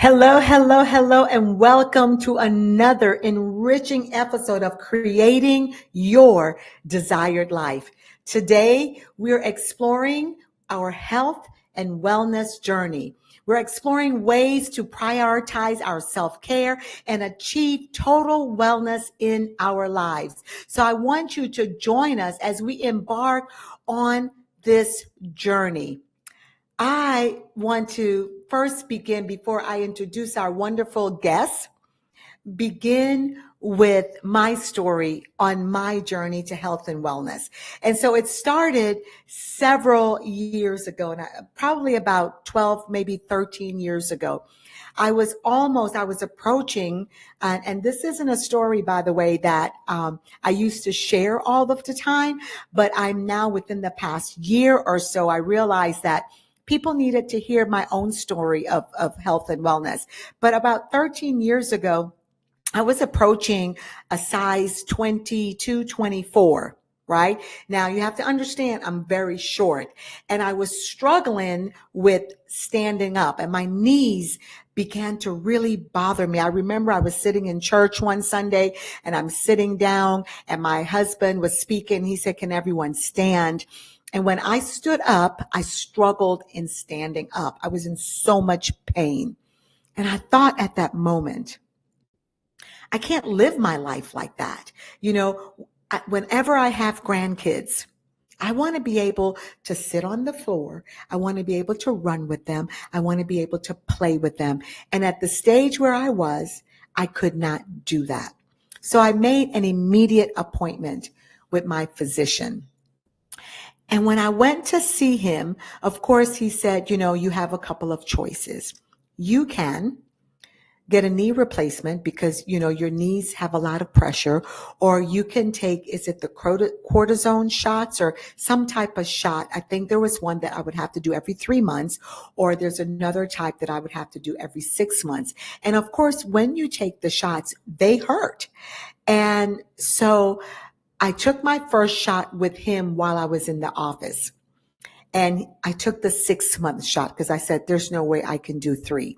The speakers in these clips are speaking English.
Hello, hello, hello, and welcome to another enriching episode of Creating Your Desired Life. Today, we're exploring our health and wellness journey. We're exploring ways to prioritize our self-care and achieve total wellness in our lives. So I want you to join us as we embark on this journey. I want to first begin, before I introduce our wonderful guests, begin with my story on my journey to health and wellness. And so it started several years ago, and probably about 12, maybe 13 years ago. I was approaching, and this isn't a story, by the way, that I used to share all of the time, but I'm now within the past year or so, I realized that people needed to hear my own story of health and wellness. But about 13 years ago, I was approaching a size 22, 24, right? Now you have to understand I'm very short, and I was struggling with standing up, and my knees began to really bother me. I remember I was sitting in church one Sunday, and I'm sitting down, and my husband was speaking. He said, "Can everyone stand?" And when I stood up, I struggled in standing up. I was in so much pain. And I thought at that moment, I can't live my life like that. Whenever I have grandkids, I want to be able to sit on the floor. I want to be able to run with them. I want to be able to play with them. And at the stage where I was, I could not do that. So I made an immediate appointment with my physician. And when I went to see him, of course, he said, you have a couple of choices. You can get a knee replacement because, your knees have a lot of pressure, or you can take, is it the cortisone shots or some type of shot? I think there was one that I would have to do every 3 months, or there's another type that I would have to do every 6 months. And of course, when you take the shots, they hurt. And so I took my first shot with him while I was in the office. And I took the 6-month shot because I said, there's no way I can do 3.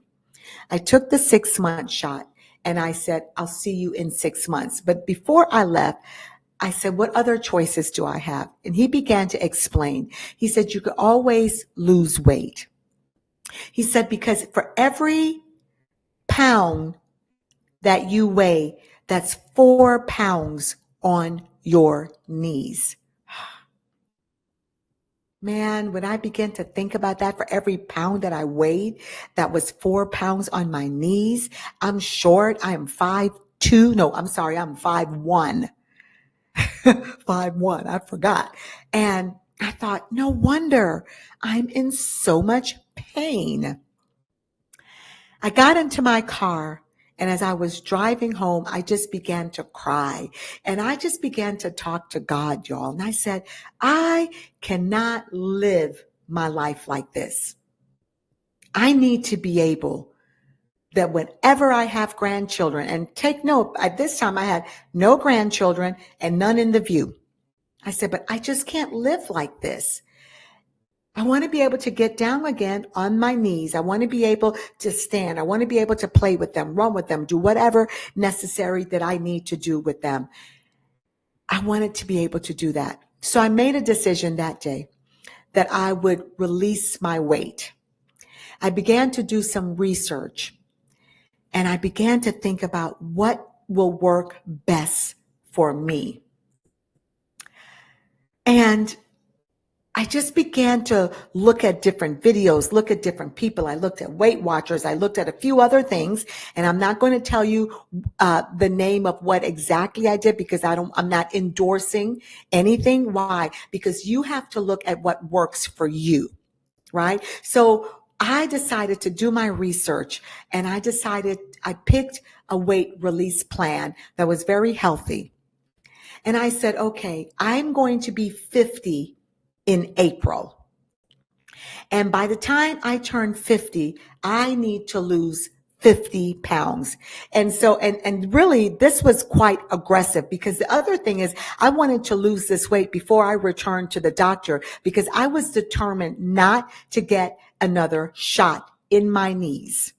I took the 6-month shot and I said, I'll see you in 6 months. But before I left, I said, what other choices do I have? And he began to explain. He said, you could always lose weight. He said, because for every pound that you weigh, that's 4 pounds on your knees. Man, when I began to think about that, for every pound that I weighed, that was 4 pounds on my knees. I'm short. I am 5'2". No, I'm sorry. I'm 5'1". 5'1". I forgot. And I thought, no wonder I'm in so much pain. I got into my car, and as I was driving home, I just began to cry. And I just began to talk to God, y'all. And I said, I cannot live my life like this. I need to be able that whenever I have grandchildren, and take note, at this time I had no grandchildren and none in the view. I said, but I just can't live like this. I want to be able to get down again on my knees. I want to be able to stand. I want to be able to play with them, run with them, do whatever necessary that I need to do with them. I wanted to be able to do that. So I made a decision that day that I would release my weight. I began to do some research, and I began to think about what will work best for me. And I just began to look at different videos, look at different people. I looked at Weight Watchers. I looked at a few other things, and I'm not going to tell you the name of what exactly I did because I'm not endorsing anything. Why? Because you have to look at what works for you, right? So I decided to do my research, and I picked a weight release plan that was very healthy. And I said, okay, I'm going to be 50 in April. And by the time I turn 50, I need to lose 50 pounds. And so, and really this was quite aggressive because the other thing is I wanted to lose this weight before I returned to the doctor because I was determined not to get another shot in my knees.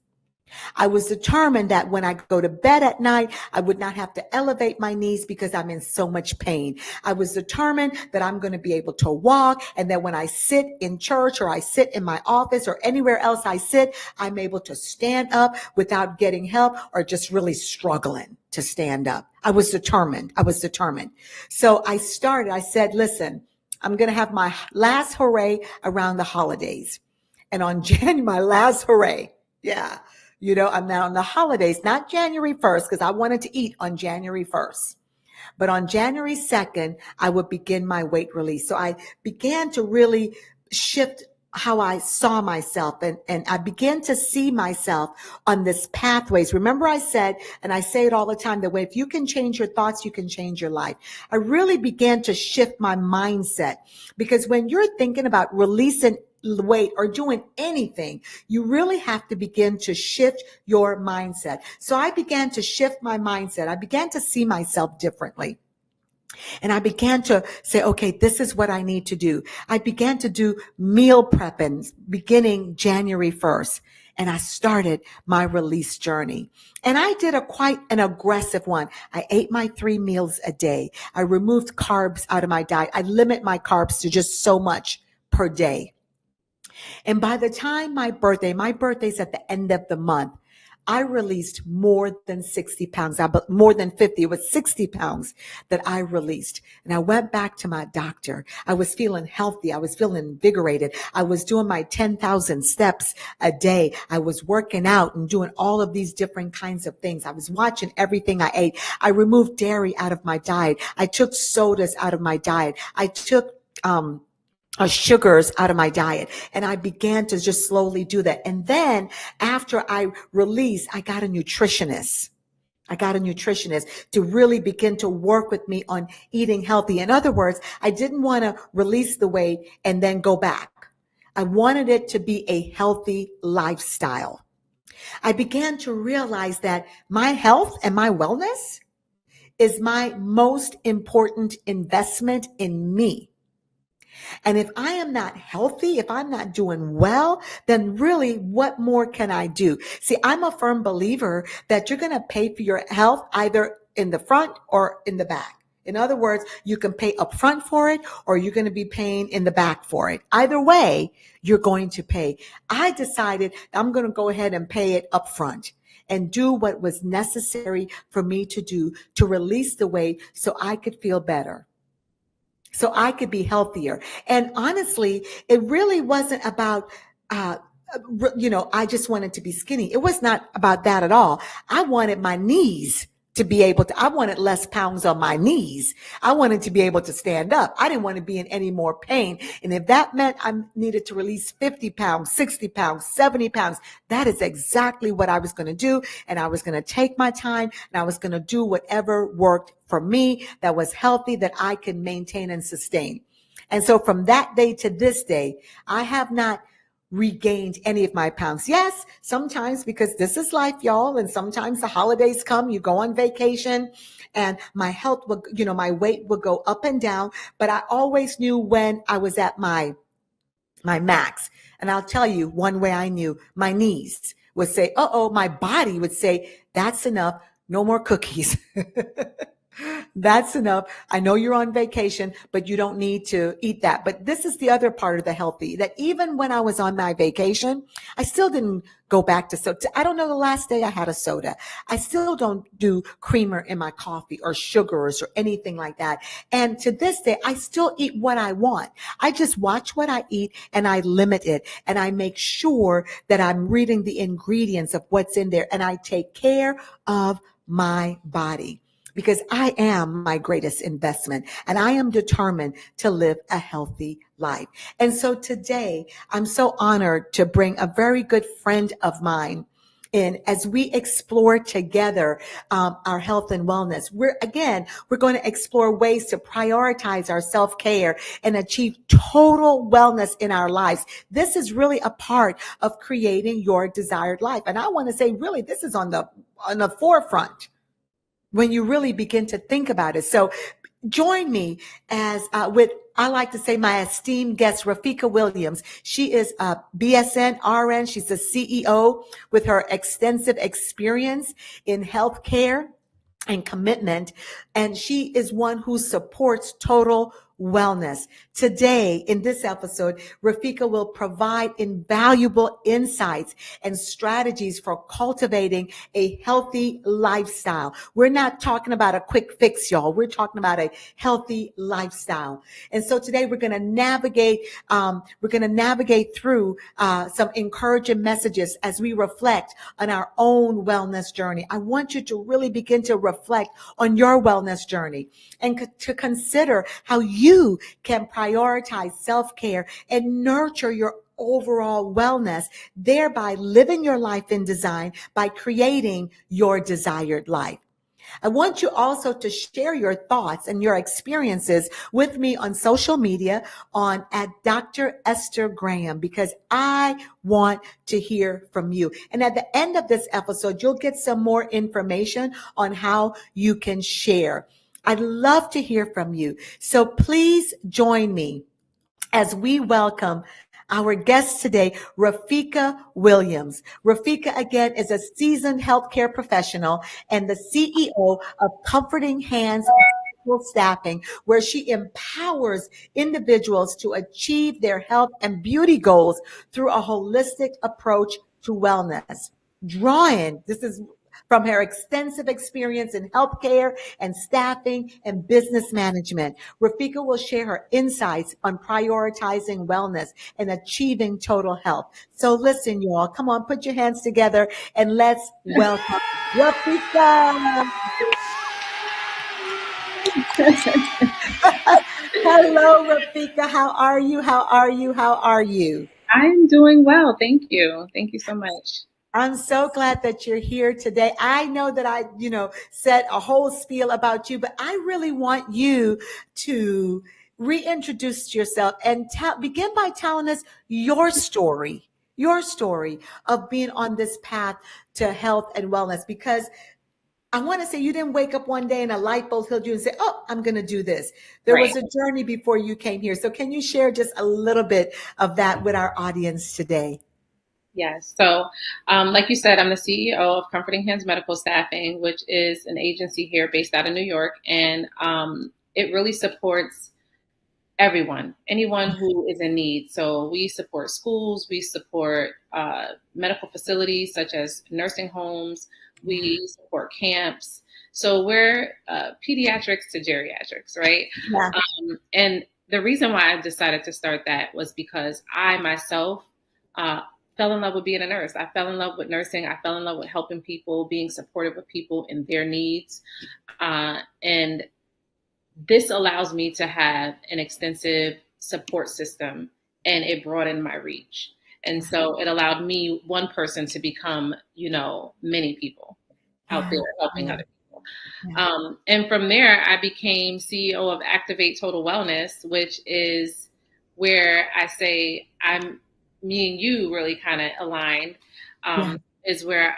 I was determined that when I go to bed at night, I would not have to elevate my knees because I'm in so much pain. I was determined that I'm going to be able to walk, and that when I sit in church or I sit in my office or anywhere else I sit, I'm able to stand up without getting help or just really struggling to stand up. I was determined. I was determined. So I said, listen, I'm going to have my last hooray around the holidays. And on January, my last hooray. Yeah. I'm now on the holidays, not January 1st, because I wanted to eat on January 1st. But on January 2nd, I would begin my weight release. So I began to really shift how I saw myself, and I began to see myself on this pathways. Remember I said, and I say it all the time, that way if you can change your thoughts, you can change your life. I really began to shift my mindset, because when you're thinking about releasing weight or doing anything, you really have to begin to shift your mindset. So I began to shift my mindset. I began to see myself differently. And I began to say, okay, this is what I need to do. I began to do meal prepping beginning January 1st. And I started my release journey. And I did quite an aggressive one. I ate my 3 meals a day. I removed carbs out of my diet. I limit my carbs to just so much per day. And by the time my birthday's at the end of the month, I released more than 60 pounds, more than 50. It was 60 pounds that I released. And I went back to my doctor. I was feeling healthy. I was feeling invigorated. I was doing my 10,000 steps a day. I was working out and doing all of these different kinds of things. I was watching everything I ate. I removed dairy out of my diet. I took sodas out of my diet. I took, sugars out of my diet. And I began to just slowly do that. And then after I released, I got a nutritionist. To really begin to work with me on eating healthy. In other words, I didn't want to release the weight and then go back. I wanted it to be a healthy lifestyle. I began to realize that my health and my wellness is my most important investment in me. And if I am not healthy, if I'm not doing well, then really what more can I do? See, I'm a firm believer that you're going to pay for your health either in the front or in the back. In other words, you can pay up front for it, or you're going to be paying in the back for it. Either way, you're going to pay. I decided I'm going to go ahead and pay it up front and do what was necessary for me to do to release the weight so I could feel better, so I could be healthier. And honestly, it really wasn't about, I just wanted to be skinny. It was not about that at all. I wanted my knees to be able to, I wanted less pounds on my knees. I wanted to be able to stand up. I didn't want to be in any more pain. And if that meant I needed to release 50 pounds, 60 pounds, 70 pounds, that is exactly what I was going to do. And I was going to take my time, and I was going to do whatever worked for me that was healthy, that I could maintain and sustain. And so from that day to this day, I have not regained any of my pounds. Yes, sometimes, because this is life, y'all, and sometimes the holidays come, you go on vacation, and my health would, my weight would go up and down, but I always knew when I was at my max. And I'll tell you one way I knew: my knees would say, my body would say, that's enough, no more cookies. That's enough. I know you're on vacation, but you don't need to eat that. But this is the other part of the healthy, that even when I was on my vacation, I still didn't go back to soda. I don't know the last day I had a soda. I still don't do creamer in my coffee or sugars or anything like that. And to this day, I still eat what I want. I just watch what I eat and I limit it. And I make sure that I'm reading the ingredients of what's in there. And I take care of my body, because I am my greatest investment, and I am determined to live a healthy life. And so today, I'm so honored to bring a very good friend of mine in as we explore together our health and wellness. We're going to explore ways to prioritize our self-care and achieve total wellness in our lives. This is really a part of creating your desired life. And I want to say, really, this is on the forefront when you really begin to think about it. So join me as with I like to say my esteemed guest, Rafeeqa Williams. She is a BSN RN. She's a CEO with her extensive experience in healthcare and commitment. And she is one who supports total wellness. Today, in this episode, Rafeeqa will provide invaluable insights and strategies for cultivating a healthy lifestyle. We're not talking about a quick fix, y'all. We're talking about a healthy lifestyle. And so today we're going to navigate through some encouraging messages as we reflect on our own wellness journey. I want you to really begin to reflect on your wellness journey and to consider how you can prioritize self-care and nurture your overall wellness, thereby living your life in design by creating your desired life. I want you also to share your thoughts and your experiences with me on social media on at Dr. Esther Graham, because I want to hear from you. And at the end of this episode, you'll get some more information on how you can share. I'd love to hear from you. So please join me as we welcome our guest today, Rafeeqa Williams. Rafeeqa, again, is a seasoned healthcare professional and the CEO of Comforting Hands Staffing, where she empowers individuals to achieve their health and beauty goals through a holistic approach to wellness. This is from her extensive experience in healthcare and staffing and business management. Rafeeqa will share her insights on prioritizing wellness and achieving total health. So listen, you all, come on, put your hands together and let's welcome Rafeeqa. Hello, Rafeeqa. How are you? How are you? How are you? I'm doing well. Thank you. Thank you so much. I'm so glad that you're here today. I know that I said a whole spiel about you, but I really want you to reintroduce yourself and begin by telling us your story of being on this path to health and wellness, because I want to say you didn't wake up one day and a light bulb hit you and say, oh, I'm going to do this. There Right. was a journey before you came here. So can you share just a little bit of that with our audience today? Yes. So, like you said, I'm the CEO of Comforting Hands Medical Staffing, which is an agency here based out of New York. And it really supports everyone, anyone who is in need. So we support schools, we support medical facilities such as nursing homes, we support camps. So we're pediatrics to geriatrics, right? Yeah. And the reason why I decided to start that was because I myself uh, fell in love with being a nurse. I fell in love with nursing. I fell in love with helping people, being supportive of people in their needs. And this allows me to have an extensive support system, and it broadened my reach. And so it allowed me, one person, to become, many people out Yeah. there helping Yeah. other people. Yeah. And from there, I became CEO of Activate Total Wellness, which is where I say me and you really kind of aligned. Yeah. Is where,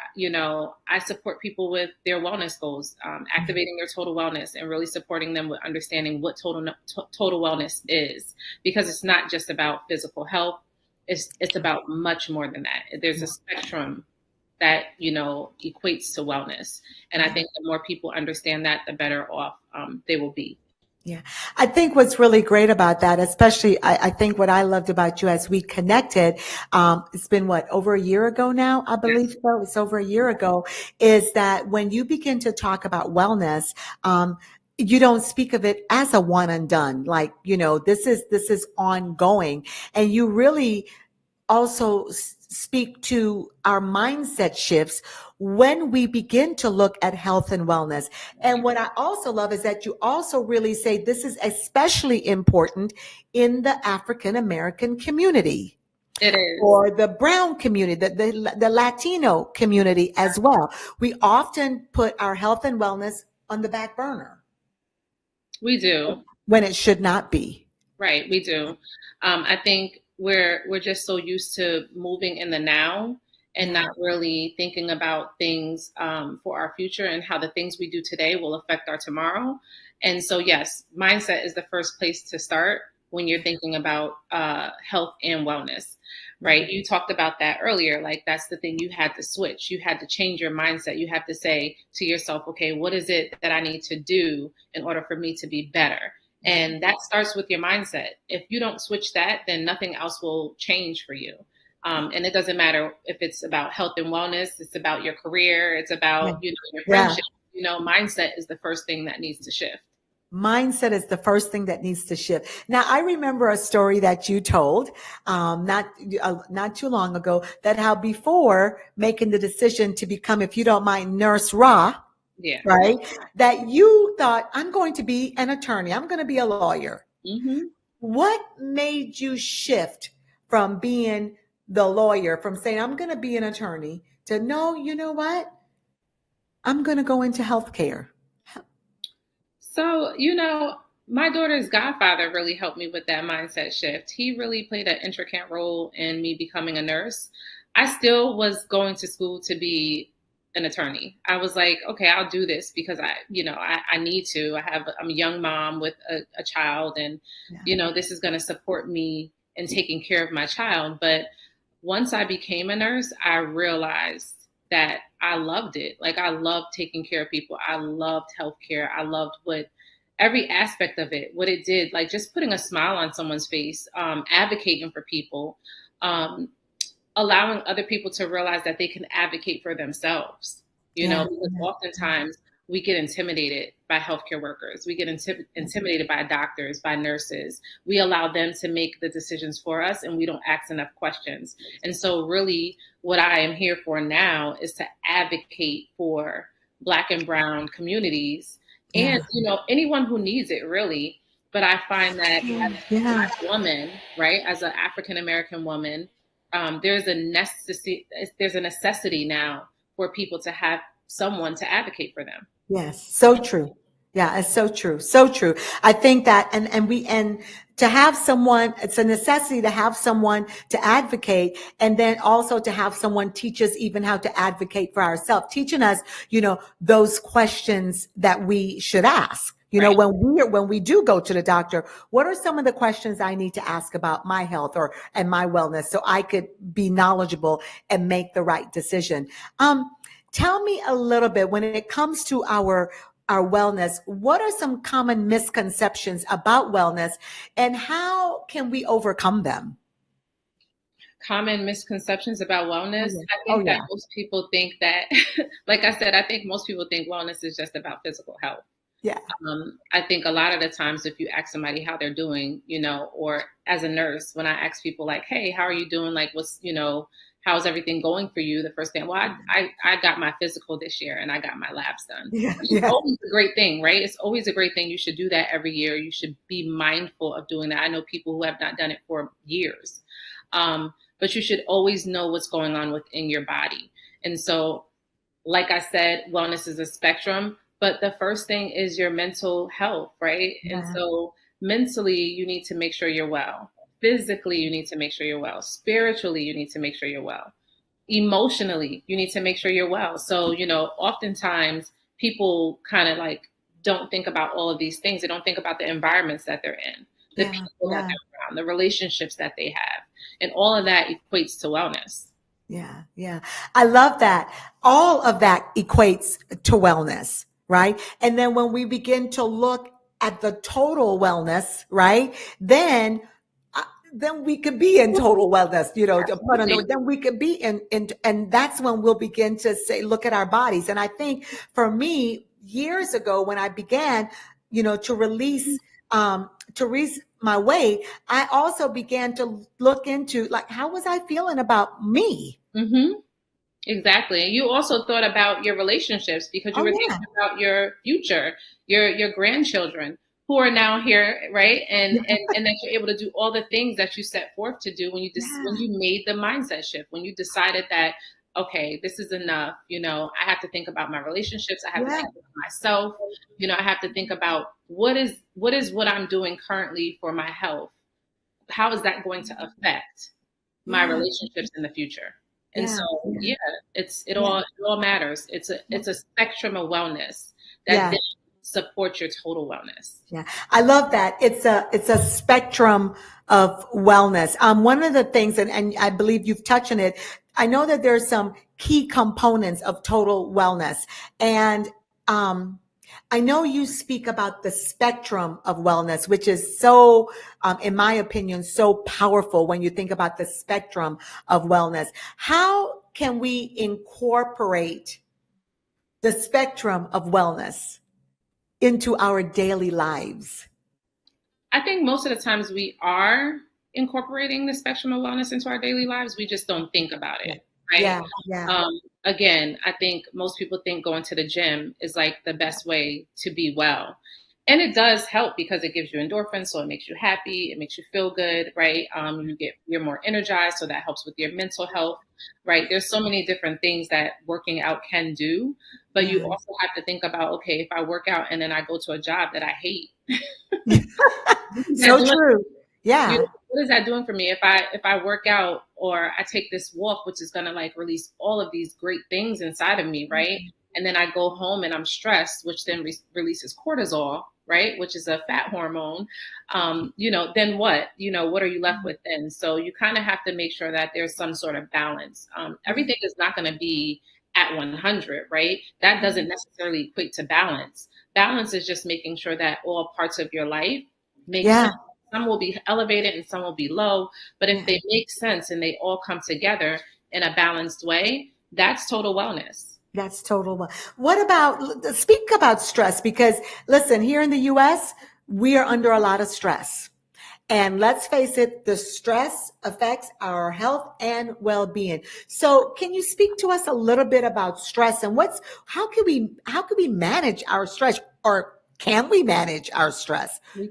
I support people with their wellness goals, activating their total wellness and really supporting them with understanding what total wellness is, because it's not just about physical health. It's about much more than that. There's a spectrum that, equates to wellness. And I think the more people understand that, the better off they will be. Yeah. I think what's really great about that, especially I think what I loved about you as we connected, it's been over a year ago now, I believe so. It's over a year ago, is that when you begin to talk about wellness, you don't speak of it as a one and done. Like, this is ongoing, and you really also speak to our mindset shifts when we begin to look at health and wellness. And what I also love is that you also really say this is especially important in the African American community It is. or the brown community, the Latino community as well. We often put our health and wellness on the back burner We do. when it should not be. Right, we do. I think we're just so used to moving in the now and Yeah. not really thinking about things for our future and how the things we do today will affect our tomorrow. And so, yes, mindset is the first place to start. when you're thinking about health and wellness, right? You talked about that earlier. Like that's the thing, you had to switch. You had to change your mindset. You have to say to yourself, okay, what is it that I need to do in order for me to be better? And that starts with your mindset. If you don't switch that, then nothing else will change for you. And it doesn't matter if it's about health and wellness, it's about your career, it's Yeah. about, your Yeah. friendship. Mindset is the first thing that needs to shift. Mindset is the first thing that needs to shift. Now, I remember a story that you told, not too long ago, that how before making the decision to become, if you don't mind, Nurse Ra, Yeah. right? That you thought, I'm going to be an attorney. I'm going to be a lawyer. Mm-hmm. What made you shift from being the lawyer, from saying, I'm going to be an attorney, to no, you know what? I'm going to go into healthcare. So, my daughter's godfather really helped me with that mindset shift. He really played an intricate role in me becoming a nurse. I still was going to school to be an attorney. I was like, okay, I'll do this because I need to. I'm a young mom with a child, and, Yeah. this is going to support me in taking care of my child. But once I became a nurse, I realized that I loved it. Like I loved taking care of people. I loved healthcare. I loved every aspect of it, what it did, like just putting a smile on someone's face, advocating for people, um, allowing other people to realize that they can advocate for themselves, Yeah. because oftentimes we get intimidated by healthcare workers. We get intimidated by doctors, by nurses. We allow them to make the decisions for us and we don't ask enough questions. And so really what I am here for now is to advocate for Black and brown communities and, Yeah. anyone who needs it really. But I find that as a Yeah. Black woman, right, as an African American woman, there's a necessity now for people to have someone to advocate for them. Yes. So true. Yeah, it's so true. So true. I think that, and to have someone, it's a necessity to have someone to advocate, and then also to have someone teach us even how to advocate for ourselves, teaching us, those questions that we should ask. Right. When we do go to the doctor, what are some of the questions I need to ask about my health and my wellness so I could be knowledgeable and make the right decision? Tell me a little bit when it comes to our wellness, what are some common misconceptions about wellness and how can we overcome them? Common misconceptions about Oh wellness. yeah. I Oh think that yeah. most people think that, like I said, I think most people think wellness is just about physical health. Yeah. I think a lot of the times, if you ask somebody how they're doing, or as a nurse, when I ask people like, "Hey, how are you doing? Like, how's everything going for you?" The first thing, well, I got my physical this year and I got my labs done, Yeah. which is Yeah. always a great thing, right? It's always a great thing. You should do that every year. You should be mindful of doing that. I know people who have not done it for years, but you should always know what's going on within your body. And so, like I said, wellness is a spectrum, but the first thing is your mental health, right? And Yeah. so mentally, you need to make sure you're well. Physically, you need to make sure you're well. Spiritually, you need to make sure you're well. Emotionally, you need to make sure you're well. So, oftentimes people kind of like don't think about all of these things. They don't think about the environments that they're in, the Yeah. people that Yeah. they're around, the relationships that they have. And all of that equates to wellness. Yeah, yeah. I love that. All of that equates to wellness, right? And then when we begin to look at the total wellness, right? Then uh, then we could be in total wellness, to put on Absolutely. then we could be and that's when we'll begin to say, look at our bodies. And I think for me, years ago when I began, to release my weight, I also began to look into like, how was I feeling about me? Mm-hmm. Exactly. And you also thought about your relationships because you Oh were yeah. thinking about your future, your grandchildren who are now here, right? And that you're able to do all the things that you set forth to do when Yeah. you made the mindset shift, when you decided that, okay, this is enough, I have to think about my relationships, I have to Yeah. think about myself, I have to think about what I'm doing currently for my health. How is that going to affect my Yeah. relationships in the future? And Yeah. so, Yeah. yeah, it Yeah. all matters. It's a spectrum of wellness that Yeah. then support your total wellness. Yeah, I love that. It's a spectrum of wellness. One of the things, and I believe you've touched on it. I know that there's some key components of total wellness, and um, I know you speak about the spectrum of wellness, which is so, in my opinion, so powerful when you think about the spectrum of wellness. How can we incorporate the spectrum of wellness into our daily lives? I think most of the times we are incorporating the spectrum of wellness into our daily lives. We just don't think about Yeah, it, right? yeah, yeah, Again, I think most people think going to the gym is like the best way to be well. And it does help because it gives you endorphins, so it makes you happy, it makes you feel good, right? You're more energized, so that helps with your mental health, right? There's so many different things that working out can do, but you yeah. also have to think about, okay, if I work out and then I go to a job that I hate, what is that So doing? true. Yeah, What is that doing for me if I work out or I take this walk, which is gonna like release all of these great things inside of me, right? And then I go home and I'm stressed, which then releases cortisol, right? Which is a fat hormone. Then what? What are you left with then? So you kind of have to make sure that there's some sort of balance. yeah, Everything is not going to be at 100, right? That doesn't necessarily equate to balance. Balance is just making sure that all parts of your life make yeah, sense. Some will be elevated and some will be low, but if yeah. they make sense and they all come together in a balanced way, that's total wellness. That's total. What about, speak about stress? Because listen, here in the US, we are under a lot of stress. And let's face it, the stress affects our health and well-being. So can you speak to us a little bit about stress and how can we manage our stress, or can we manage our stress? We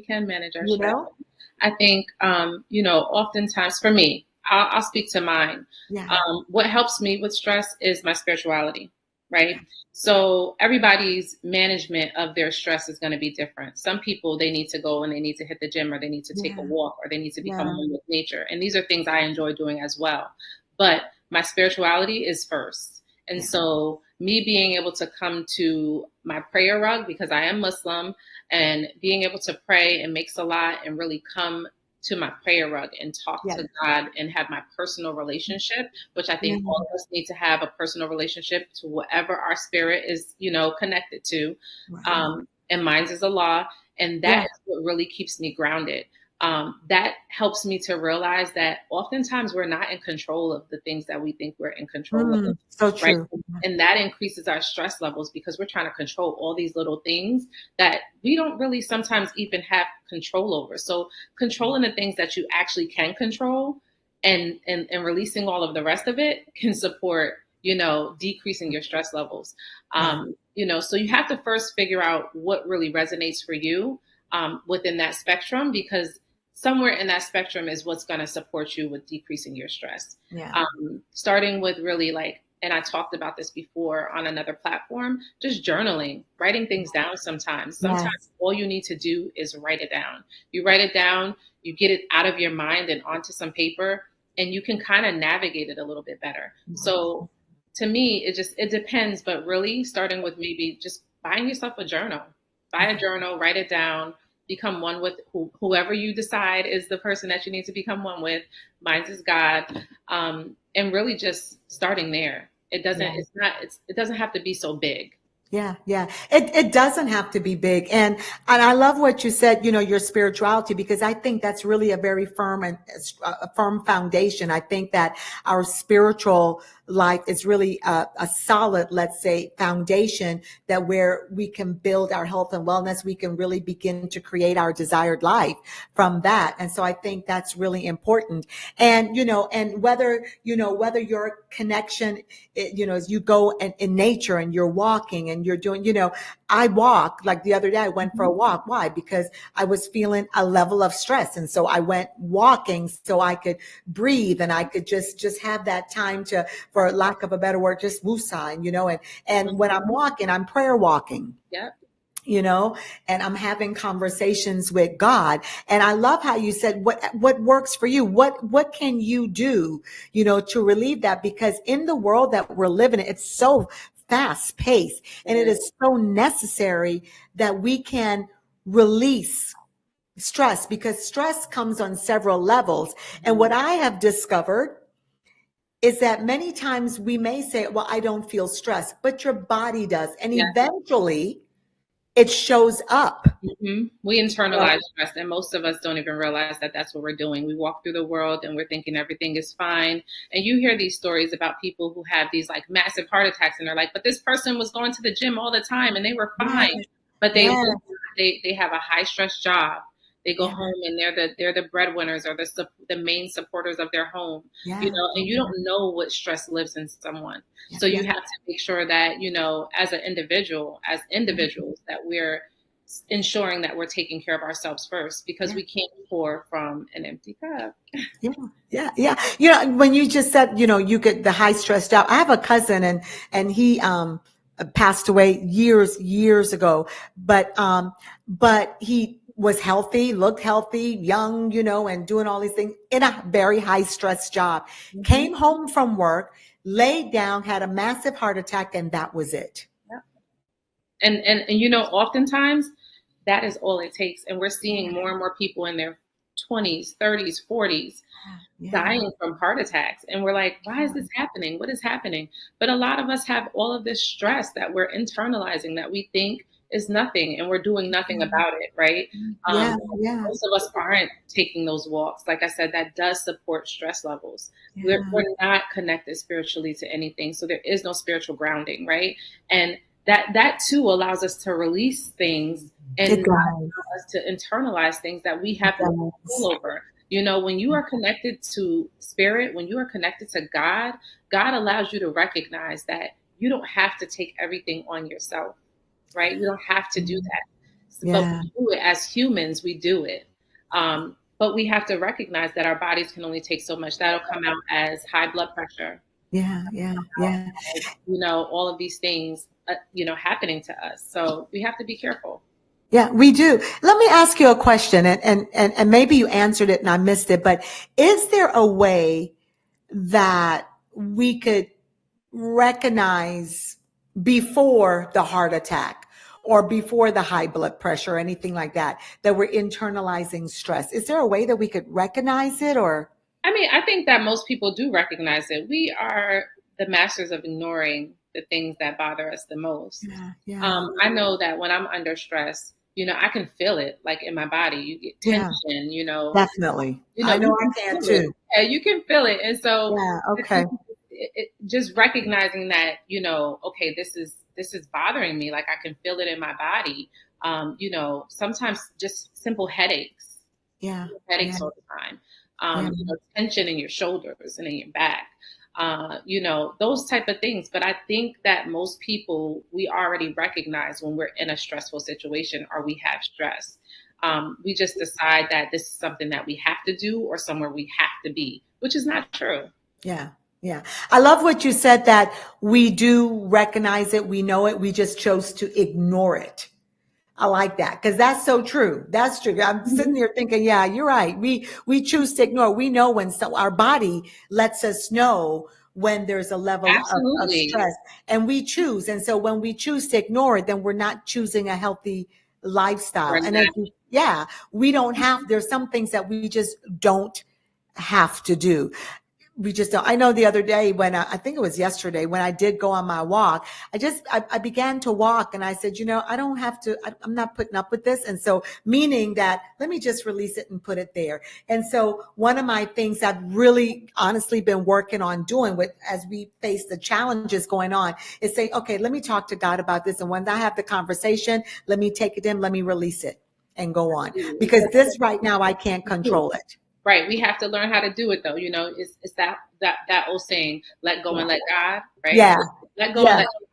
can manage our You stress. know? I think, oftentimes for me, I'll speak to mine. Yeah. What helps me with stress is my spirituality, right? So everybody's management of their stress is going to be different. Some people, they need to go and they need to hit the gym, or they need to take a Yeah. walk, or they need to become Yeah. one with nature. And these are things I enjoy doing as well. But my spirituality is first. And Yeah. so me being able to come to my prayer rug, because I am Muslim, and being able to pray and make salat and really come to my prayer rug and talk Yeah. to God and have my personal relationship, which I Yeah. think all of us need to have a personal relationship to whatever our spirit is, connected to. Right. And mine's is Allah. And that Yeah. is what really keeps me grounded. That helps me to realize that oftentimes we're not in control of the things that we think we're in control of, So right? true. And that increases our stress levels because we're trying to control all these little things that we don't really sometimes even have control over. So controlling the things that you actually can control and releasing all of the rest of it can support, decreasing your stress levels. Yeah. So you have to first figure out what really resonates for you within that spectrum, because somewhere in that spectrum is what's going to support you with decreasing your stress. Yeah. Starting with really and I talked about this before on another platform, just journaling, writing things down sometimes. Sometimes Yes. all you need to do is write it down. You write it down, you get it out of your mind and onto some paper, and you can kind of navigate it a little bit better. So to me, it depends, but really starting with maybe just buying yourself a journal. Buy a journal, write it down, become one with whoever you decide is the person that you need to become one with. Mine is God. And really just starting there. It doesn't, Yeah. it doesn't have to be so big. Yeah, yeah. It doesn't have to be big. And I love what you said, your spirituality, because I think that's really a very firm and a firm foundation. I think that our spiritual life is really a solid, let's say, foundation that where we can build our health and wellness, we can really begin to create our desired life from that. And so I think that's really important. And, and whether your connection, as you go in nature and you're walking and you're doing, I walk like the other day, I went for a walk. Why? Because I was feeling a level of stress. And so I went walking so I could breathe and I could just have that time to, for lack of a better word, just woosah, and when I'm walking, I'm prayer walking. Yep. And I'm having conversations with God. And I love how you said what works for you. What can you do, to relieve that? Because in the world that we're living in, it's so fast pace, and it Mhm. is so necessary that we can release stress, because stress comes on several levels. And what I have discovered is that many times we may say, well, I don't feel stressed, but your body does. And Yeah. eventually it shows up. We So, internalize stress, and most of us don't even realize that that's what we're doing. We walk through the world and we're thinking everything is fine. And you hear these stories about people who have these like massive heart attacks, and they're like, "But this person was going to the gym all the time and they were yeah, fine." But yeah, they have a high stress job. They go yeah, home and they're the breadwinners or the main supporters of their home, yeah, and you don't know what stress lives in someone. yeah, So you yeah, have to make sure that, as an individual, as individuals, that we're ensuring that we're taking care of ourselves first, because yeah. we can't pour from an empty cup. Yeah, yeah, yeah. When you just said, you get the high stress job. I have a cousin, and he passed away years ago, but he was healthy, looked healthy, young, and doing all these things in a very high stress job. Mm-hmm. Came home from work, laid down, had a massive heart attack, and that was it. Yeah. And oftentimes that is all it takes. And we're seeing more and more people in their 20s, 30s, 40s Yeah, dying from heart attacks. And we're like, why is this happening? What is happening? But a lot of us have all of this stress that we're internalizing that we think is nothing, and we're doing nothing about it, right? yeah, Um, yeah, Most of us aren't taking those walks. Like I said, that does support stress levels. We're, yeah. we're not connected spiritually to anything. So there is no spiritual grounding, right? And that too allows us to release things and It not does. allow us to internalize things that we It have no does. control over. When you are connected to spirit, when you are connected to God, God allows you to recognize that you don't have to take everything on yourself, right? You don't have to do that. But Yeah, we do it as humans, we do it. But we have to recognize that our bodies can only take so much. That'll come out as high blood pressure, yeah, yeah, yeah. all of these things, happening to us. So we have to be careful. Yeah, we do. Let me ask you a question, and maybe you answered it and I missed it, but is there a way that we could recognize before the heart attack or before the high blood pressure or anything like that, that we're internalizing stress? Is there a way that we could recognize it, or? I mean, I think that most people do recognize it. We are the masters of ignoring the things that bother us the most. Yeah, yeah, I know that when I'm under stress, I can feel it like in my body. You get yeah, tension, definitely. I know you I can can feel it. too. Yeah, you can feel it. And so Yeah, I okay. think just recognizing that, okay, this is bothering me. Like I can feel it in my body. Sometimes just simple headaches, Yeah, yeah, headaches all the time. yeah, Tension in your shoulders and in your back. Those type of things. But I think that most people, we already recognize when we're in a stressful situation or we have stress. We just decide that this is something that we have to do or somewhere we have to be, which is not true. yeah, yeah. I love what you said, that we do recognize it, we know it, we just chose to ignore it. I like that, because that's so true. That's true. I'm sitting Mhm. there thinking, yeah, you're right. We choose to ignore. We know when, so our body lets us know when there's a level of Absolutely. stress, and we choose. And so when we choose to ignore it, then we're not choosing a healthy lifestyle. We're And as not. yeah, we don't have, there's some things that we just don't have to do. We just don't. I know the other day when I think it was yesterday when I did go on my walk, I began to walk and I said, I don't have to, I'm not putting up with this. And so, meaning that, let me just release it and put it there. And so one of my things I've really honestly been working on doing with, as we face the challenges going on, is say, okay, let me talk to God about this. And when I have the conversation, let me take it in, let me release it and go on, because this right now, I can't control it. Right. We have to learn how to do it though. It's that old saying, let go Yeah. and let God, right? Yeah. Let go and Yeah. let God.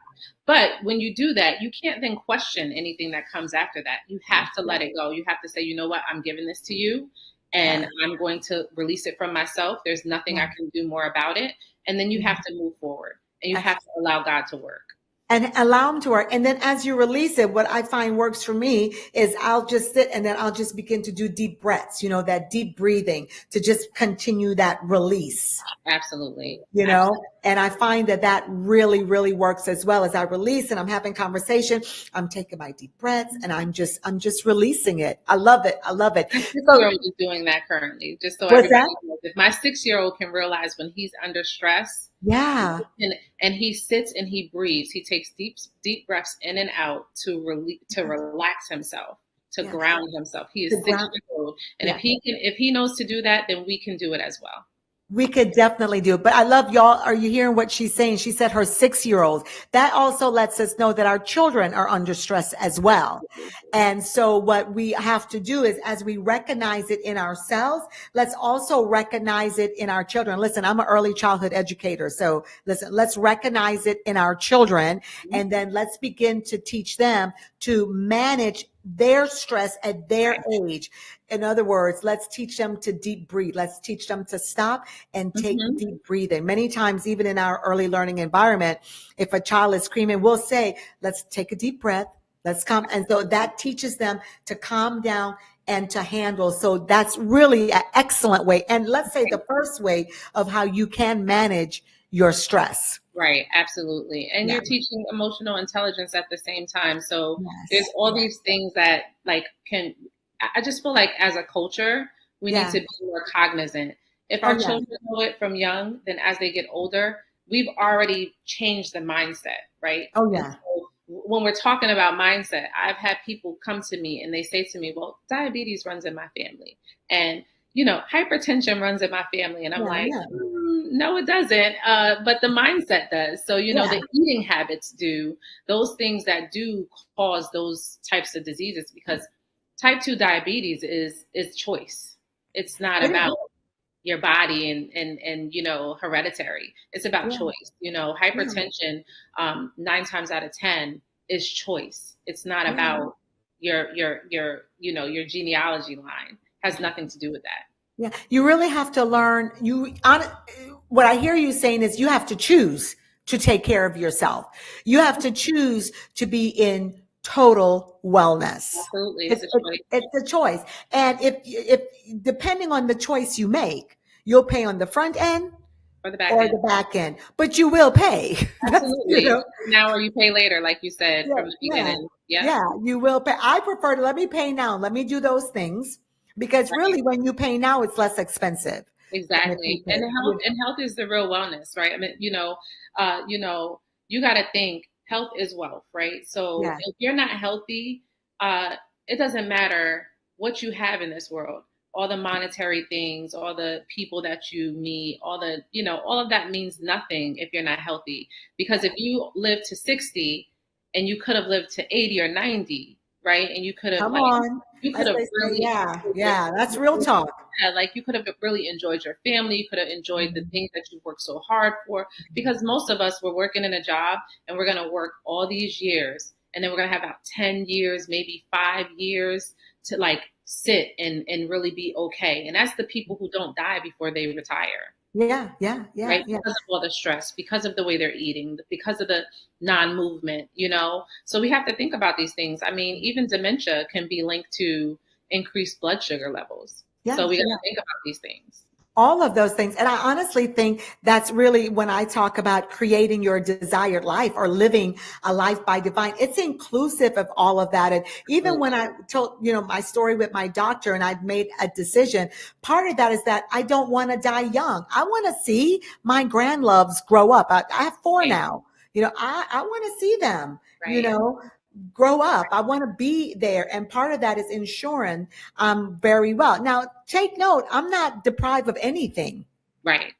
But when you do that, you can't then question anything that comes after that. You have to let it go. You have to say, you know what, I'm giving this to you and Yeah. I'm going to release it from myself. There's nothing Yeah. I can do more about it. And then you have to move forward and you have to allow God to work. and allow them to work. And then as you release it, what I find works for me is I'll just sit and then I'll just begin to do deep breaths, that deep breathing to just continue that release. Absolutely. And I find that really, really works as well. As I release and I'm having conversation, I'm taking my deep breaths and I'm just releasing it. I love it. I love it. My So 6-year-old is doing that currently, just so what's everybody that? knows. If my 6-year-old can realize when he's under stress, Yeah. and he sits and he breathes, he takes deep breaths in and out to relax himself, to Yeah. ground himself. He is The ground. 6 years old, and Yeah. if he knows to do that, then we can do it as well. We could definitely do it. But I love y'all. Are you hearing what she's saying? She said her 6-year-old. That also lets us know that our children are under stress as well. And so what we have to do is as we recognize it in ourselves, let's also recognize it in our children. Listen, I'm an early childhood educator. So listen, let's recognize it in our children and then let's begin to teach them to manage their stress at their age. In other words, let's teach them to deep breathe. Let's teach them to stop and take deep breathing. Many times, even in our early learning environment, if a child is screaming, we'll say, let's take a deep breath. Let's calm. And so that teaches them to calm down and to handle. So that's really an excellent way. And let's say the first way of how you can manage your stress. Right, absolutely. And you're teaching emotional intelligence at the same time. So there's all these things that I just feel like as a culture, we need to be more cognizant. If our children know it from young, then as they get older, we've already changed the mindset, right? Oh, yeah. So when we're talking about mindset, I've had people come to me and they say to me, well, diabetes runs in my family. And hypertension runs in my family. And I'm no, it doesn't. But the mindset does. So, the eating habits do, those things that do cause those types of diseases, because type 2 diabetes is choice. It's not about your body and hereditary. It's about choice. Hypertension, 9 times out of 10 is choice. It's not about your genealogy line. Has nothing to do with that. Yeah, you really have to learn. What I hear you saying is you have to choose to take care of yourself. You have to choose to be in total wellness. Absolutely, it's a choice. And if depending on the choice you make, you'll pay on the front end or the back end, but you will pay. Absolutely. Now or you pay later, like you said from the beginning. Yeah, you will pay. I prefer to let me pay now. Let me do those things. Because really, when you pay now, it's less expensive. Exactly. And health is the real wellness, right? I mean, you got to think health is wealth, right? So if you're not healthy, it doesn't matter what you have in this world, all the monetary things, all the people that you meet, all of that means nothing if you're not healthy. Because if you live to 60 and you could have lived to 80 or 90, right? And you could have you could have really, that's real talk. Like you could have really enjoyed your family. You could have enjoyed the things that you worked so hard for, because most of us were working in a job and we're going to work all these years. And then we're going to have about 10 years, maybe 5 years to like sit and really be okay. And that's the people who don't die before they retire. Right? Because of all the stress, because of the way they're eating, because of the non-movement, So we have to think about these things. I mean, even dementia can be linked to increased blood sugar levels. So we got to think about these things. All of those things. And I honestly think that's really when I talk about creating your desired life or living a life by divine, it's inclusive of all of that. And even when I told, my story with my doctor and I've made a decision, part of that is that I don't want to die young. I want to see my grandloves grow up. I have 4 now. I want to see them, grow up. I want to be there. And part of that is ensuring I'm very well. Now, take note, I'm not deprived of anything. Right.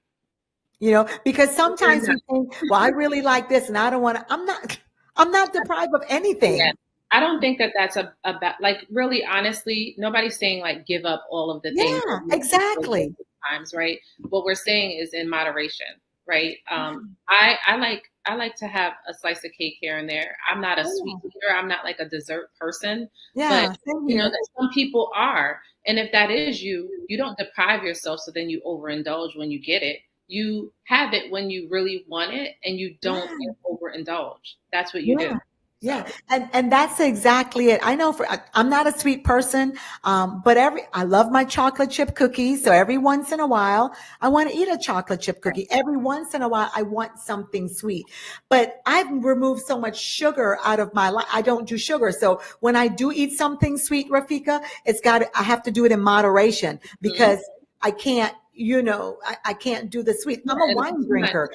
Because sometimes we think, well, I really like this and I don't want to, I'm not deprived of anything. Yeah. I don't think that that's about, like, really, honestly, nobody's saying like give up all of the things. Yeah, exactly. Times, right? What we're saying is in moderation, right? I like to have a slice of cake here and there. I'm not a sweet eater. I'm not like a dessert person. Yeah, but some people are. And if that is you, you don't deprive yourself so then you overindulge when you get it. you have it when you really want it and you don't Yeah. overindulge. That's what you do. Yeah. Yeah. So, And that's exactly it. I know I'm not a sweet person. But I love my chocolate chip cookies. So every once in a while, I want to eat a chocolate chip cookie. Every once in a while, I want something sweet, but I've removed so much sugar out of my life. I don't do sugar. So when I do eat something sweet, Rafika, I have to do it in moderation mhm. because I can't, I can't do the sweet. Yeah, I'm a it's wine too much. drinker.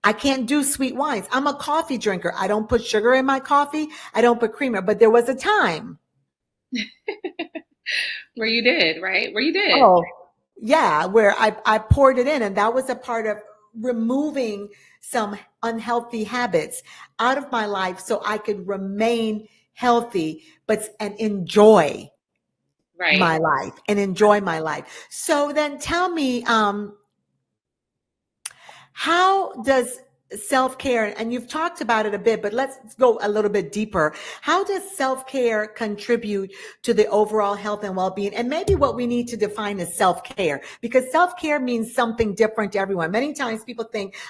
I can't do sweet wines. I'm a coffee drinker. I don't put sugar in my coffee. I don't put creamer. But there was a time. Where you did, right? Where you did. Oh, yeah, where I poured it in. And that was a part of removing some unhealthy habits out of my life so I could remain healthy, and Right. enjoy my life. So then tell me, how does self-care, and you've talked about it a bit, but let's go a little bit deeper. How does self-care contribute to the overall health and well-being? And maybe what we need to define is self-care, because self-care means something different to everyone. Many times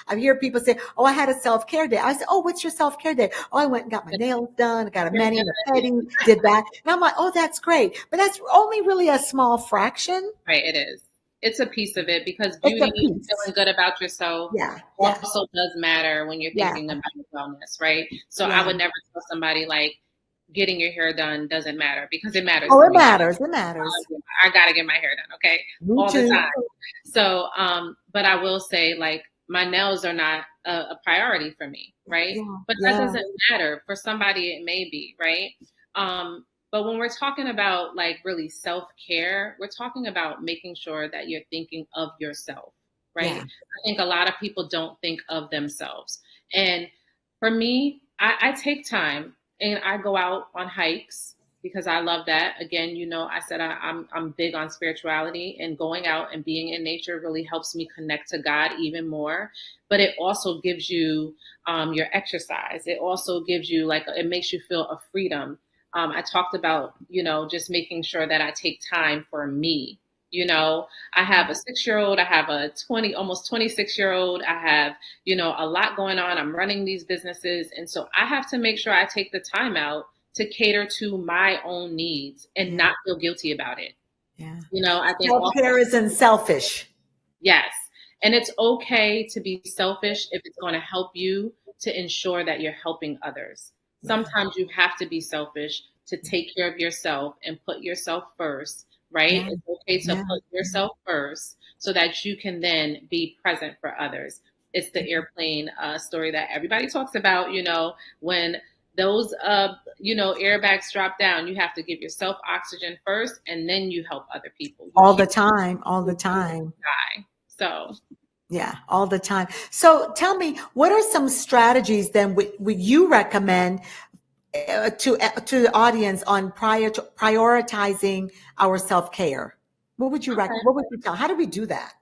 I hear people say, oh, I had a self-care day. I say, oh, what's your self-care day? Oh, I went and got my nails done. I got a You're mani good. and a pedi, did that. And I'm like, oh, that's great. But that's only really a small fraction. Right, it is. It's a piece of it because It's a beauty, piece. feeling good about yourself Yeah, yeah, also does matter when you're yeah, thinking about your wellness, right? So I yeah. would never tell somebody like getting your hair done doesn't matter because it matters Oh, to it me. matters. It matters. I gotta get my hair done, okay? Me All the too. time. So, but I will say like my nails are not a priority for me, right? Yeah, But that yeah, doesn't matter. For somebody, it may be, right? But when we're talking about like really self care, we're talking about making sure that you're thinking of yourself, right? yeah, I think a lot of people don't think of themselves. And for me, I take time and I go out on hikes because I love that. Again, I said I'm big on spirituality and going out and being in nature really helps me connect to God even more. But it also gives you your exercise. It also gives you it makes you feel a freedom. I talked about, just making sure that I take time for me. I have a 6 year old, I have a 20, almost 26-year old, I have, a lot going on. I'm running these businesses. And so I have to make sure I take the time out to cater to my own needs and yeah, not feel guilty about it. yeah. I think Self-care isn't selfish. yes. And it's okay to be selfish if it's going to help you to ensure that you're helping others. Yeah, Sometimes you have to be selfish to take care of yourself and put yourself first, right? yeah, It's okay to yeah, put yourself first so that you can then be present for others. It's the airplane story that everybody talks about, when those airbags drop down, you have to give yourself oxygen first and then you help other people. You all the can't time, all the time. die. So, Yeah, all the time. So tell me, what are some strategies then would you recommend to the audience on prioritizing our self-care? What would you tell? How do we do that?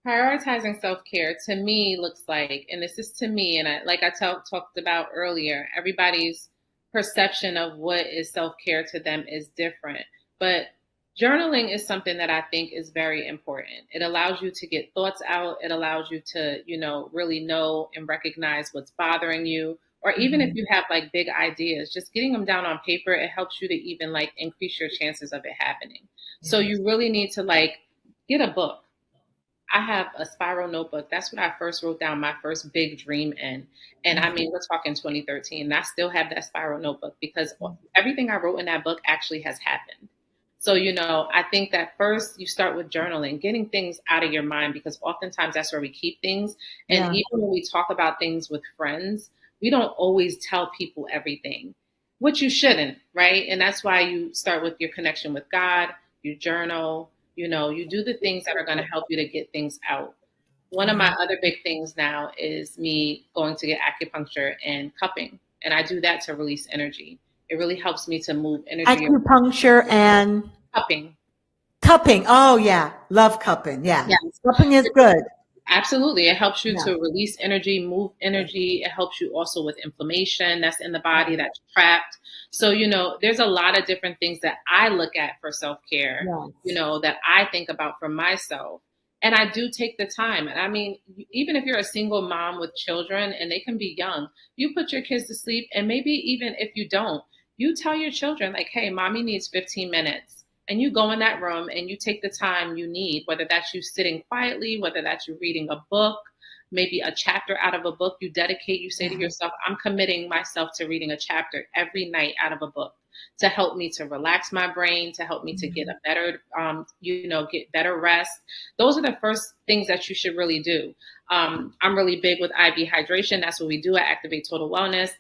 prioritizing self care to me looks like, and this is to me, and talked about earlier, everybody's perception of what is self care to them is different. But journaling is something that I think is very important. It allows you to get thoughts out. It allows you to, really know and recognize what's bothering you. Or even if Mhm. you have like big ideas, just getting them down on paper, it helps you to even like increase your chances of it happening. So Yeah. you really need to like get a book. I have a spiral notebook. That's what I first wrote down my first big dream in. And I Yeah. mean, we're talking 2013. And I still have that spiral notebook because everything I wrote in that book actually has happened. So, I think that first you start with journaling, getting things out of your mind, because oftentimes that's where we keep things. And Yeah. even when we talk about things with friends, we don't always tell people everything, which you shouldn't, right? And that's why you start with your connection with God, you journal, you do the things that are going to help you to get things out. One of Yeah. my other big things now is me going to get acupuncture and cupping. And I do that to release energy. It really helps me to move energy. Acupuncture and Cupping. cupping. Oh yeah. Love cupping. Yeah. Yes. Cupping is good. Absolutely. It helps you Yeah. to release energy, move energy. It helps you also with inflammation that's in the body Yeah. that's trapped. So, there's a lot of different things that I look at for self care, Yes. that I think about for myself. And I do take the time. And I mean, even if you're a single mom with children and they can be young, you put your kids to sleep. And maybe even if you don't, you tell your children, like, hey, mommy needs 15 minutes. And you go in that room and you take the time you need, whether that's you sitting quietly, whether that's you reading a book, maybe a chapter out of a book you dedicate. You say to Yeah. yourself, I'm committing myself to reading a chapter every night out of a book to help me to relax my brain, to help me to get a better, get better rest. Those are the first things that you should really do. I'm really big with IV hydration. That's what we do at Activate Total Wellness.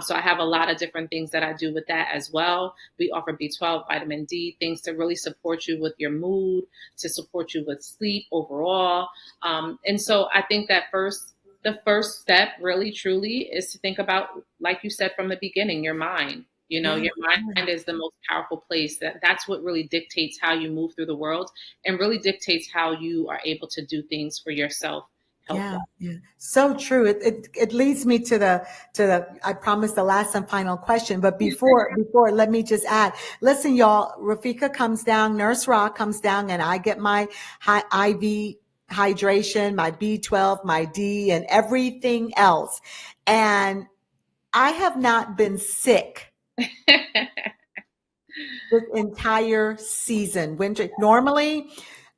So I have a lot of different things that I do with that as well. We offer B12, vitamin D, things to really support you with your mood, to support you with sleep overall. And so I think that the first step really truly is to think about, like you said from the beginning, your mind. Yeah. Your mind is the most powerful place. That's what really dictates how you move through the world and really dictates how you are able to do things for yourself health Yeah, wise. yeah, so true. It leads me to the I promise the last and final question. But before let me just add. Listen, y'all. Rafeeqa comes down. Nurse Ra comes down, and I get my IV hydration, my B12, my D, and everything else. And I have not been sick this entire season. Winter normally.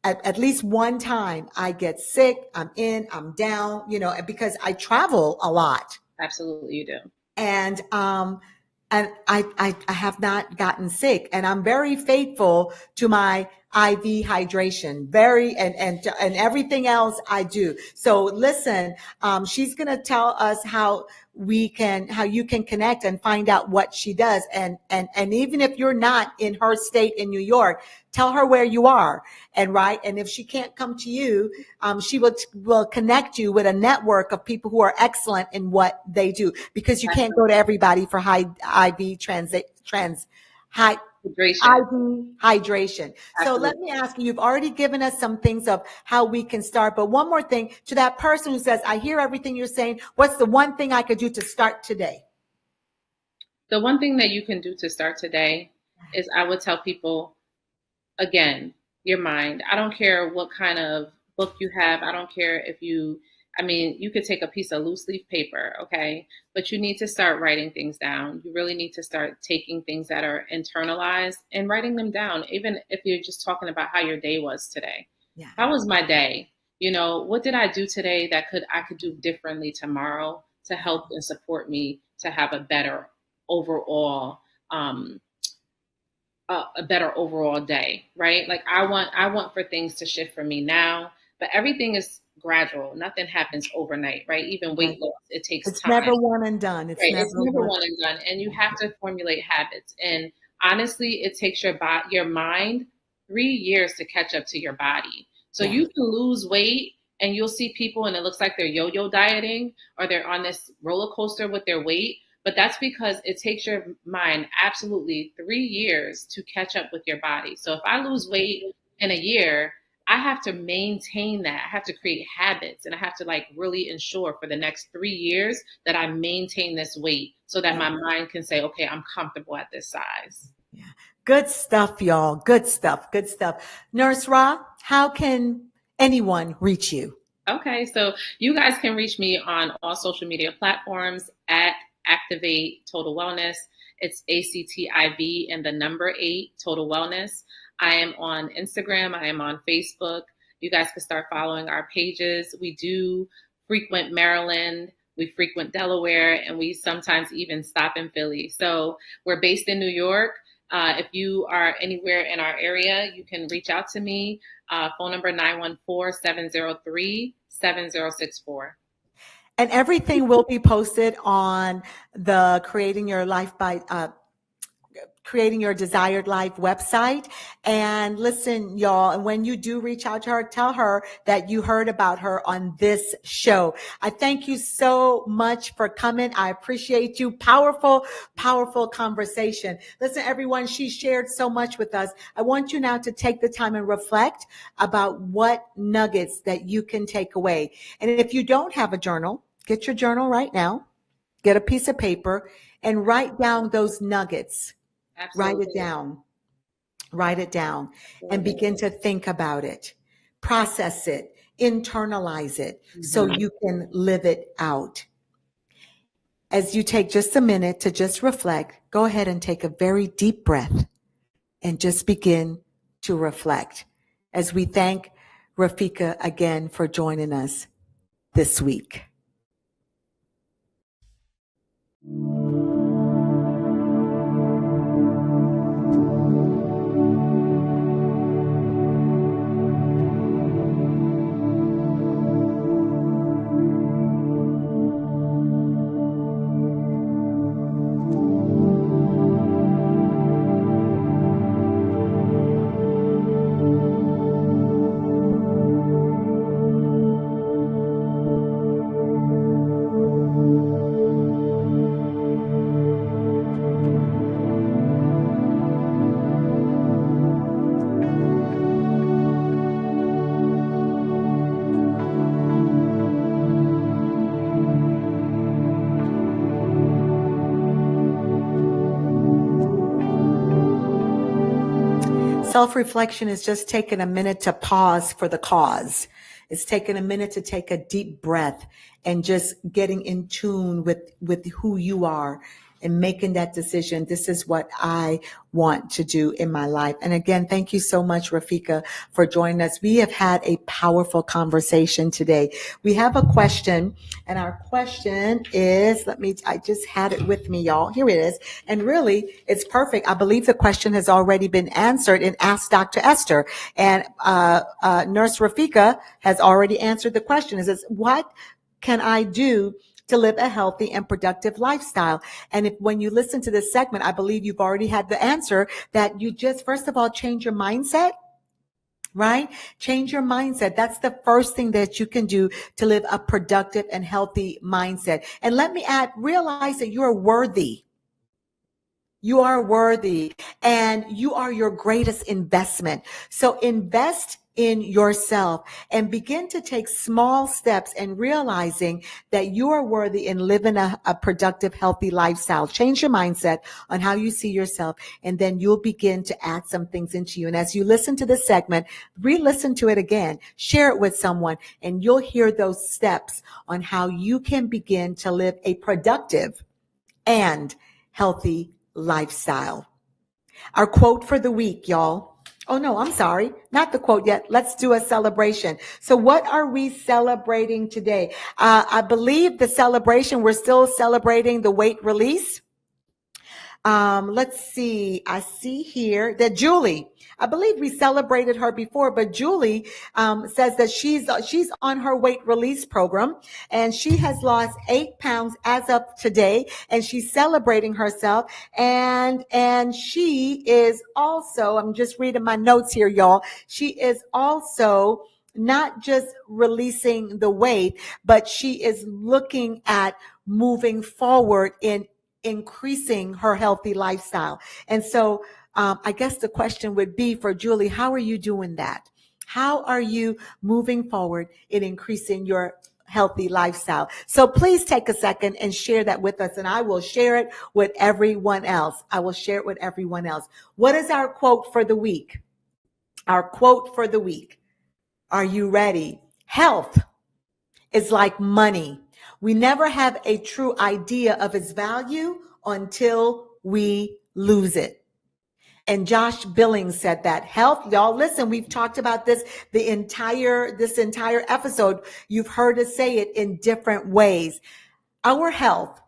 At least one time I get sick, I'm in, I'm down, because I travel a lot. Absolutely, you do. And I have not gotten sick, and I'm very faithful to my IV hydration, very and everything else I do. So listen, she's gonna tell us how you can connect and find out what she does, and even if you're not in her state in New York, tell her where you are, and if she can't come to you, she will connect you with a network of people who are excellent in what they do, because you can't go to everybody for high IV high Hydration. IV hydration. So let Absolutely. me ask you, you've already given us some things of how we can start, but one more thing to that person who says, I hear everything you're saying. What's the one thing I could do to start today? The one thing that you can do to start today is I would tell people, again, your mind. I don't care what kind of book you have. I don't care if you could take a piece of loose leaf paper, okay? But you need to start writing things down. You really need to start taking things that are internalized and writing them down, even if you're just talking about how your day was today. Yeah. How was my day? What did I do today that I could do differently tomorrow to help and support me to have overall um, a better overall day, right? Like I want for things to shift for me now, but everything is gradual. Nothing happens overnight, right? Even Right. weight loss, it takes It's time. never one and done. It's Right. It's never never one. one and done. And you have to formulate habits. And honestly, it takes your mind 3 years to catch up to your body. So Yeah. you can lose weight and you'll see people and it looks like they're yo-yo dieting or they're on this roller coaster with their weight. But that's because it takes your mind absolutely 3 years to catch up with your body. So if I lose weight in a year, I have to maintain that. I have to create habits and I have to like really ensure for the next 3 years that I maintain this weight so that Yeah. my mind can say, okay, I'm comfortable at this size. Yeah. Good stuff, y'all. Good stuff. Good stuff. Nurse Ra, how can anyone reach you? Okay, so you guys can reach me on all social media platforms at Activate Total Wellness. It's ACTIV and the number 8 Total Wellness. I am on Instagram. I am on Facebook. You guys can start following our pages. We do frequent Maryland. We frequent Delaware, and we sometimes even stop in Philly. So we're based in New York. If you are anywhere in our area, you can reach out to me. Phone number 914-703-7064. And everything will be posted on the Creating Your Desired Life website. And listen, y'all, and when you do reach out to her, tell her that you heard about her on this show. I thank you so much for coming. I appreciate you. Powerful, powerful conversation. Listen, everyone, she shared so much with us. I want you now to take the time and reflect about what nuggets that you can take away. And if you don't have a journal, get your journal right now, get a piece of paper and write down those nuggets. Write it Absolutely. down. Write it down and Absolutely. begin to think about it. process it, internalize it, so you can live it out. As you take just a minute to just reflect, go ahead and take a very deep breath and just begin to reflect as we thank Rafeeqa again for joining us this week. Self-reflection is just taking a minute to pause for the cause. It's taking a minute to take a deep breath and just getting in tune with who you are and making that decision. This is what I want to do in my life. And again, thank you so much, Rafeeqa, for joining us. We have had a powerful conversation today. We have a question, and our question is, I just had it with me, y'all. Here it is. And really, it's perfect. I believe the question has already been answered in Ask Dr. Esther. And Nurse Rafeeqa has already answered the question. It says, what can I do to live a healthy and productive lifestyle? And when you listen to this segment, I believe you've already had the answer that you just, first of all, change your mindset, right? Change your mindset. That's the first thing that you can do to live a productive and healthy mindset. And let me add, realize that you are worthy. You are worthy and you are your greatest investment. So invest in yourself and begin to take small steps and realizing that you are worthy and living a productive, healthy lifestyle. Change your mindset on how you see yourself, and then you'll begin to add some things into you. And as you listen to this segment, re-listen to it again, share it with someone, and you'll hear those steps on how you can begin to live a productive and healthy lifestyle. Our quote for the week, y'all. Oh no, I'm sorry. Not the quote yet. Let's do a celebration. So what are we celebrating today? I believe the celebration, we're still celebrating the weight release. Let's see. I see here that Julie, I believe we celebrated her before, but Julie says that she's on her weight release program and she has lost 8 pounds as of today, and she's celebrating herself. And she is also, I'm just reading my notes here, y'all. She is also not just releasing the weight, but she is looking at moving forward in increasing her healthy lifestyle. And so I guess the question would be for Julie, how are you doing that? How are you moving forward in increasing your healthy lifestyle? So please take a second and share that with us, and I will share it with everyone else. What is our quote for the week? Our quote for the week. Are you ready? Health is like money. We never have a true idea of its value until we lose it. And Josh Billings said that. Health, y'all listen, we've talked about this this entire episode. You've heard us say it in different ways. Our health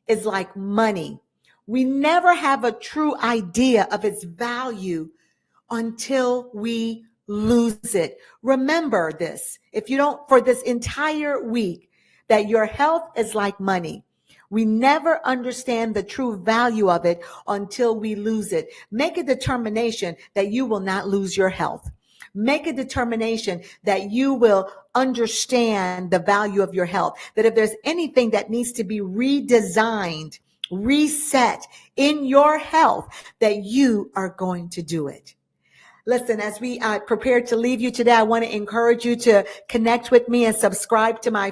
is like money. We never have a true idea of its value until we lose it. Remember this, if you don't, for this entire week, that your health is like money. We never understand the true value of it until we lose it. Make a determination that you will not lose your health. Make a determination that you will understand the value of your health, that if there's anything that needs to be redesigned, reset in your health, that you are going to do it. Listen, as we prepare to leave you today, I want to encourage you to connect with me and subscribe to my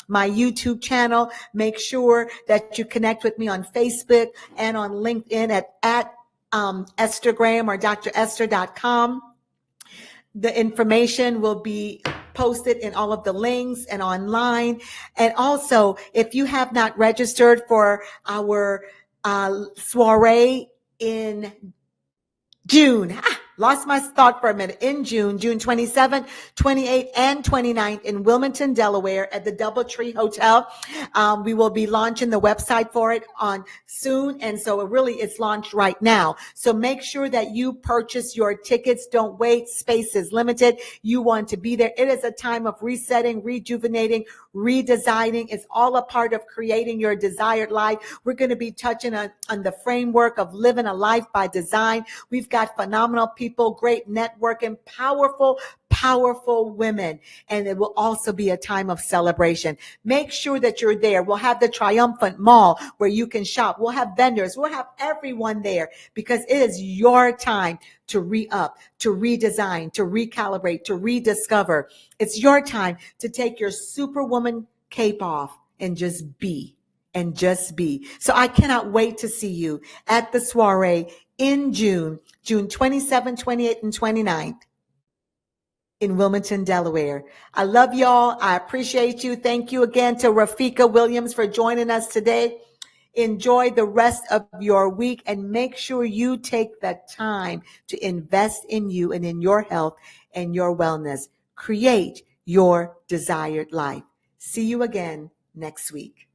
YouTube channel. Make sure that you connect with me on Facebook and on LinkedIn at Esthergraham or dresther.com. The information will be posted in all of the links and online. And also, if you have not registered for our soiree in June. Lost my thought for a minute. In June, June 27th, 28th, and 29th in Wilmington, Delaware at the DoubleTree Hotel. We will be launching the website for it on soon. And so it's launched right now. So make sure that you purchase your tickets. Don't wait. Space is limited. You want to be there. It is a time of resetting, rejuvenating, redesigning. It's all a part of creating your desired life. We're going to be touching on the framework of living a life by design. We've got phenomenal people, great networking, powerful women. And it will also be a time of celebration. Make sure that you're there. We'll have the triumphant mall where you can shop. We'll have vendors. We'll have everyone there because it is your time to re-up, to redesign, to recalibrate, to rediscover. It's your time to take your superwoman cape off and just be. And just be. So I cannot wait to see you at the soiree in June 27th, 28th, and 29th in Wilmington, Delaware. I love y'all. I appreciate you. Thank you again to Rafeeqa Williams for joining us today. Enjoy the rest of your week and make sure you take the time to invest in you and in your health and your wellness. Create your desired life. See you again next week.